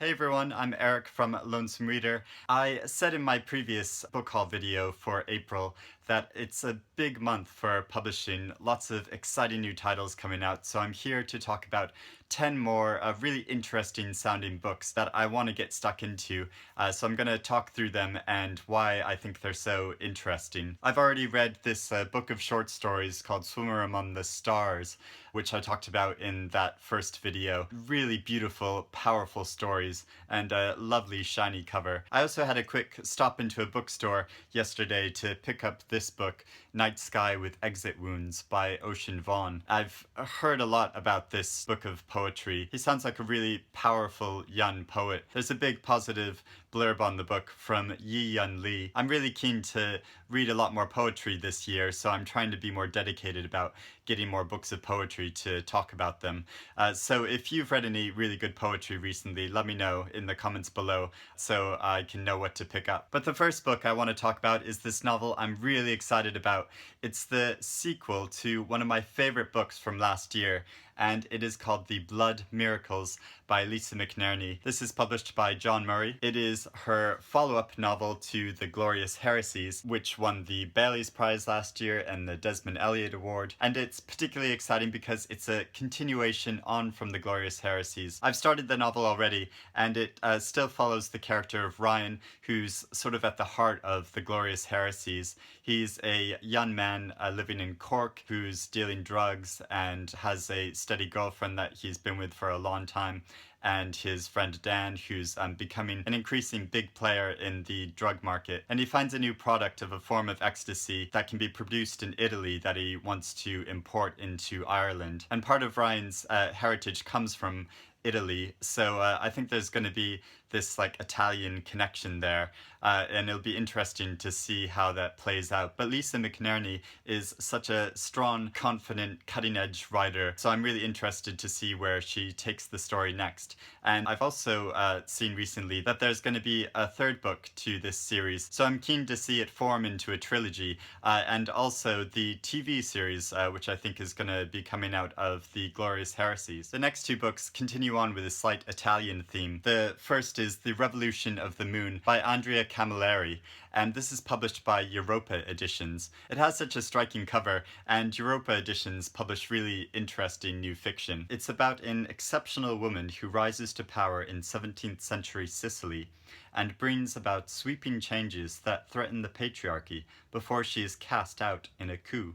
Hey everyone, I'm Eric from Lonesome Reader. I said in my previous book haul video for April that it's a big month for publishing, lots of exciting new titles coming out, so I'm here to talk about 10 more really interesting sounding books that I want to get stuck into. So I'm going to talk through them and why I think they're so interesting. I've already read this book of short stories called Swimmer Among the Stars, which I talked about in that first video. Really beautiful, powerful stories and a lovely shiny cover. I also had a quick stop into a bookstore yesterday to pick up this book, Night Sky with Exit Wounds by Ocean Vuong. I've heard a lot about this book of poetry. He sounds like a really powerful young poet. There's a big positive blurb on the book from Yi Yun Lee. I'm really keen to read a lot more poetry this year, so I'm trying to be more dedicated about getting more books of poetry to talk about them. So if you've read any really good poetry recently, let me know in the comments below so I can know what to pick up. But the first book I want to talk about is this novel I'm really excited about. It's the sequel to one of my favorite books from last year, and it is called The Blood Miracles by Lisa McNerney. This is published by John Murray. It is her follow-up novel to The Glorious Heresies, which won the Bailey's Prize last year and the Desmond Elliott Award. And it's particularly exciting because it's a continuation on from The Glorious Heresies. I've started the novel already, and it still follows the character of Ryan, who's sort of at the heart of The Glorious Heresies. He's a young man living in Cork who's dealing drugs and has a steady girlfriend that he's been with for a long time, and his friend Dan, who's becoming an increasing big player in the drug market. And he finds a new product of a form of ecstasy that can be produced in Italy that he wants to import into Ireland. And part of Ryan's heritage comes from Italy, so I think there's going to be this like Italian connection there, and it'll be interesting to see how that plays out. But Lisa McNerney is such a strong, confident, cutting-edge writer, so I'm really interested to see where she takes the story next. And I've also seen recently that there's going to be a third book to this series, so I'm keen to see it form into a trilogy, and also the TV series, which I think is going to be coming out of The Glorious Heresies. The next two books continue on with a slight Italian theme. The first is The Revolution of the Moon by Andrea Camilleri, and this is published by Europa Editions. It has such a striking cover, and Europa Editions publish really interesting new fiction. It's about an exceptional woman who rises to power in 17th century Sicily and brings about sweeping changes that threaten the patriarchy before she is cast out in a coup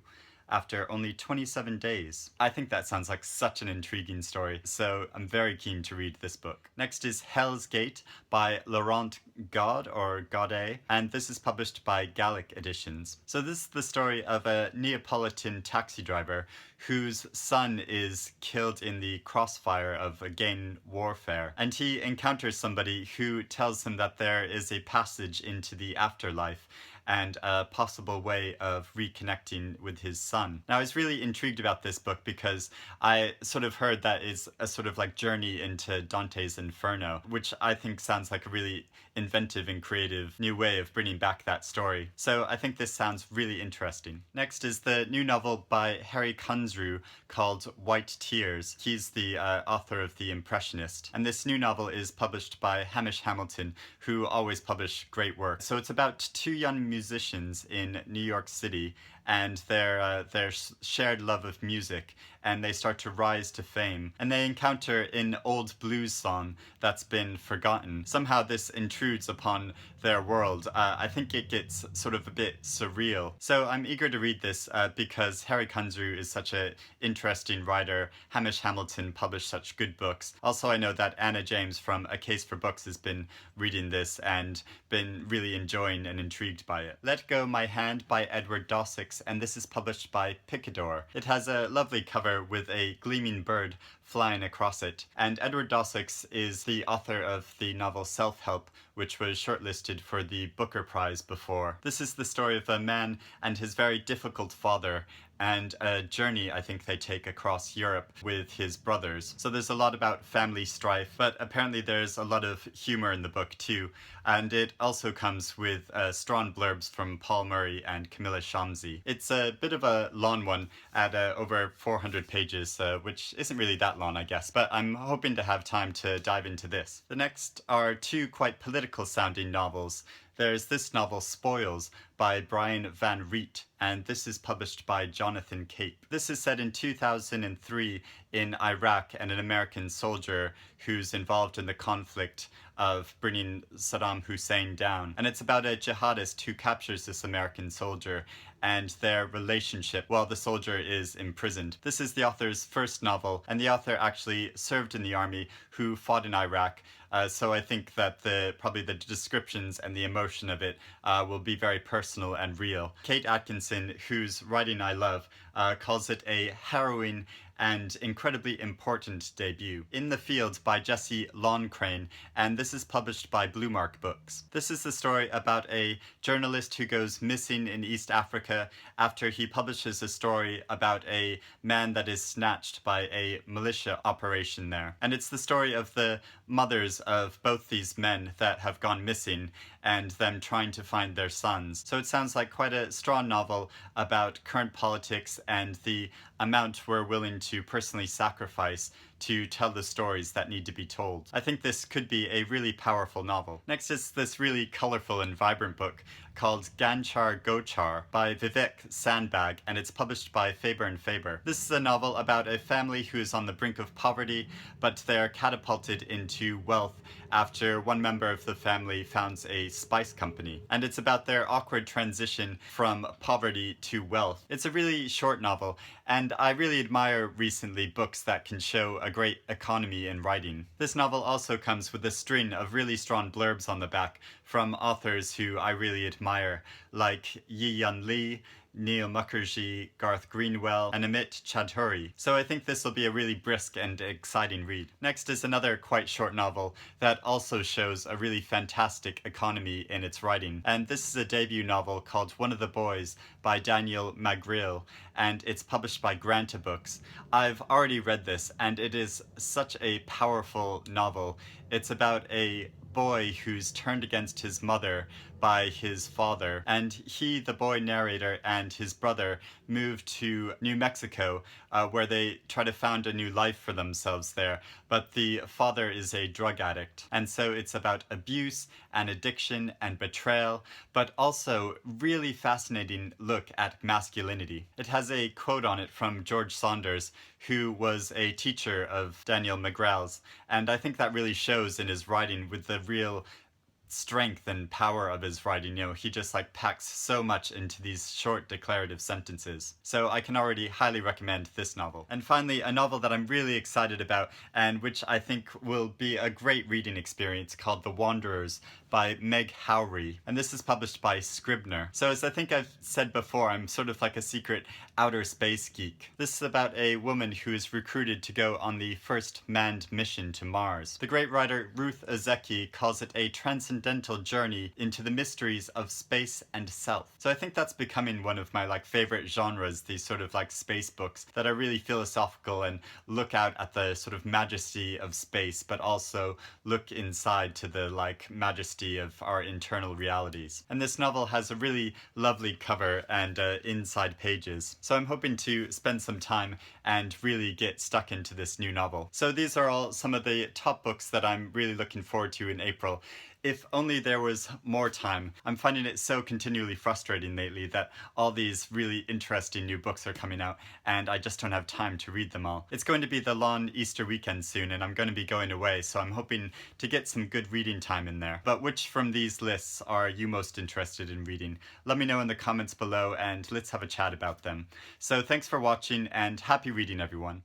after only 27 days. I think that sounds like such an intriguing story, so I'm very keen to read this book. Next is Hell's Gate by Laurent God or Godet, and this is published by Gallic Editions. So this is the story of a Neapolitan taxi driver whose son is killed in the crossfire of a gang warfare, and he encounters somebody who tells him that there is a passage into the afterlife and a possible way of reconnecting with his son. Now, I was really intrigued about this book because I sort of heard that is a sort of like journey into Dante's Inferno, which I think sounds like a really inventive and creative new way of bringing back that story. So I think this sounds really interesting. Next is the new novel by Harry Kunzru called White Tears. He's the author of The Impressionist, and this new novel is published by Hamish Hamilton, who always publish great work. So it's about two young musicians in New York City and their shared love of music, and they start to rise to fame. And they encounter an old blues song that's been forgotten. Somehow this intrudes upon their world. I think it gets sort of a bit surreal. So I'm eager to read this because Harry Kunzru is such an interesting writer. Hamish Hamilton published such good books. Also, I know that Anna James from A Case for Books has been reading this and been really enjoying and intrigued by it. Let Go My Hand by Edward Dosix, and this is published by Picador. It has a lovely cover with a gleaming bird flying across it, and Edward Dosix is the author of the novel Self-Help, which was shortlisted for the Booker Prize before. This is the story of a man and his very difficult father, and a journey I think they take across Europe with his brothers. So there's a lot about family strife, but apparently there's a lot of humor in the book too, and it also comes with strong blurbs from Paul Murray and Camilla Shamsi. It's a bit of a long one at over 400 pages, which isn't really that decathlon, I guess, but I'm hoping to have time to dive into this. The next are two quite political sounding novels. There's this novel, Spoils, by Brian Van Riet, and this is published by Jonathan Cape. This is set in 2003 in Iraq, and an American soldier who's involved in the conflict of bringing Saddam Hussein down. And it's about a jihadist who captures this American soldier and their relationship while the soldier is imprisoned. This is the author's first novel, and the author actually served in the army who fought in Iraq. So I think that probably the descriptions and the emotion of it will be very personal and real. Kate Atkinson, whose writing I love, calls it a harrowing and incredibly important debut. In the Field by Jesse Loncrane, and this is published by Bluemark Books. This is the story about a journalist who goes missing in East Africa after he publishes a story about a man that is snatched by a militia operation there. And it's the story of the mothers of both these men that have gone missing and them trying to find their sons. So it sounds like quite a strong novel about current politics and the amount we're willing to personally sacrifice to tell the stories that need to be told. I think this could be a really powerful novel. Next is this really colorful and vibrant book called Ganchar Gochar by Vivek Sandbag, and it's published by Faber and Faber. This is a novel about a family who is on the brink of poverty, but they're catapulted into wealth after one member of the family founds a spice company. And it's about their awkward transition from poverty to wealth. It's a really short novel, and I really admire recently books that can show a great economy in writing. This novel also comes with a string of really strong blurbs on the back from authors who I really admire, like Yi Yun Lee, Neil Mukherjee, Garth Greenwell, and Amit Chaudhuri. So I think this will be a really brisk and exciting read. Next is another quite short novel that also shows a really fantastic economy in its writing. And this is a debut novel called One of the Boys by Daniel Magriel, and it's published by Granta Books. I've already read this, and it is such a powerful novel. It's about a boy who's turned against his mother by his father, and he, the boy narrator, and his brother move to New Mexico, where they try to found a new life for themselves there, but the father is a drug addict. And so it's about abuse and addiction and betrayal, but also really fascinating look at masculinity. It has a quote on it from George Saunders, who was a teacher of Daniel Magriel's, and I think that really shows in his writing with the real strength and power of his writing. You know, he just like packs so much into these short declarative sentences. So I can already highly recommend this novel. And finally, a novel that I'm really excited about and which I think will be a great reading experience called The Wanderers by Meg Howry. And this is published by Scribner. So as I think I've said before, I'm sort of like a secret outer space geek. This is about a woman who is recruited to go on the first manned mission to Mars. The great writer Ruth Ozeki calls it a transcendental journey into the mysteries of space and self. So I think that's becoming one of my like favorite genres, these sort of like space books that are really philosophical and look out at the sort of majesty of space, but also look inside to the like majesty of our internal realities. And this novel has a really lovely cover and inside pages. So I'm hoping to spend some time and really get stuck into this new novel. So these are all some of the top books that I'm really looking forward to in April. If only there was more time. I'm finding it so continually frustrating lately that all these really interesting new books are coming out and I just don't have time to read them all. It's going to be the long Easter weekend soon and I'm going to be going away, so I'm hoping to get some good reading time in there. But which from these lists are you most interested in reading? Let me know in the comments below and let's have a chat about them. So thanks for watching and happy reading, everyone.